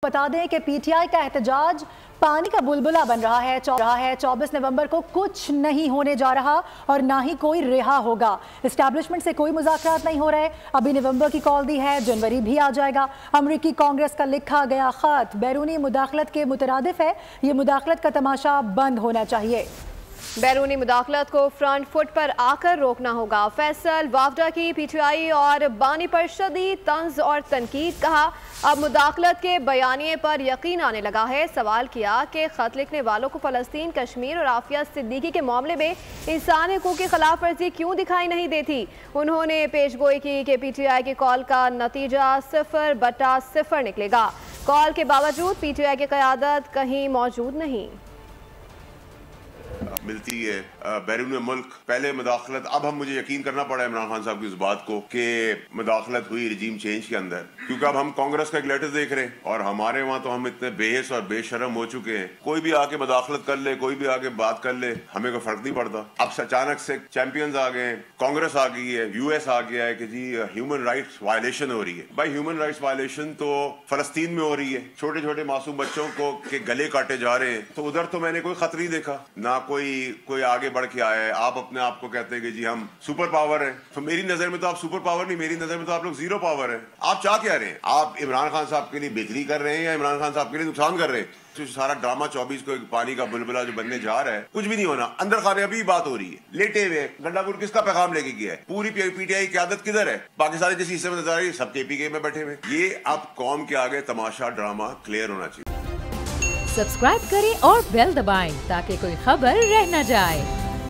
बता दें कि पीटीआई का एहतजाज पानी का बुलबुला बन रहा है। 24 नवंबर को कुछ नहीं होने जा रहा और ना ही कोई रिहा होगा। एस्टैब्लिशमेंट से कोई मुज़ाकरात नहीं हो रहे। अभी नवंबर की कॉल दी है, जनवरी भी आ जाएगा। अमरीकी कांग्रेस का लिखा गया खत बैरूनी मुदाखलत के मुतरादिफ है। ये मुदाखलत का तमाशा बंद होना चाहिए। बैरूनी मुदाखलत को फ्रंट फुट पर आकर रोकना होगा। फैसल वाफदा की पीटीआई और बानी पर शदीद तंज और तनकीद। कहा अब मुदाखलत के बयानिए पर यकीन आने लगा है। सवाल किया कि खत लिखने वालों को फ़लस्तीन, कश्मीर और आफिया सिद्दीकी के मामले में इंसानी हुकूक की खिलाफ वर्जी क्यों दिखाई नहीं देती। उन्होंने पेशगोई की कि पीटीआई की कॉल का नतीजा 0/0 निकलेगा। कॉल के बावजूद पीटीआई की क़यादत कहीं मौजूद नहीं मिलती है। बैरून मुल्क पहले मुदाखलत, अब हम मुझे यकीन करना पड़ा इमरान खान साहब की इस बात को कि मुदाखलत हुई रिजीम चेंज के अंदर, क्योंकि अब हम कांग्रेस का एक लेटर देख रहे हैं और हमारे वहाँ तो हम इतने बेहस और बेशरम हो चुके हैं। कोई भी आके मुदाखलत कर ले, कोई भी आके बात कर ले, हमें कोई फर्क नहीं पड़ता। अब अचानक से चैंपियंस आ गए, कांग्रेस आ गई है, यूएस आ गया है कि जी ह्यूमन राइट्स वायलेशन हो रही है। भाई ह्यूमन राइट्स वायलेशन तो फलस्तीन में हो रही है, छोटे छोटे मासूम बच्चों को के गले काटे जा रहे हैं। तो उधर तो मैंने कोई खत नहीं देखा, ना कोई आगे बढ़ के आया है। आप अपने आप को कहते हैं कि जी हम सुपर पावर हैं, तो मेरी नजर में तो आप सुपर पावर नहीं, मेरी नजर में तो आप लोग जीरो पावर हैं। आप चाह क्या रहे हैं? आप इमरान खान साहब के लिए बेहतरी कर रहे हैं या इमरान खान साहब के लिए नुकसान कर रहे हैं? तो सारा ड्रामा 24 को पानी का बुलबुला जो बनने जा रहा है, कुछ भी नहीं होना। अंदर खाने अभी बात हो रही है, लेटे हुए गंडापुर किसका पैगाम लेके गया है? पूरी पीटीआई की आदत किधर है? पाकिस्तान जिस हिस्से में नजर आ रही है, सब केपीके में बैठे हुए। ये अब कौम के आगे तमाशा ड्रामा क्लियर होना चाहिए। सब्सक्राइब करें और बेल दबाएं ताकि कोई खबर रह न जाए।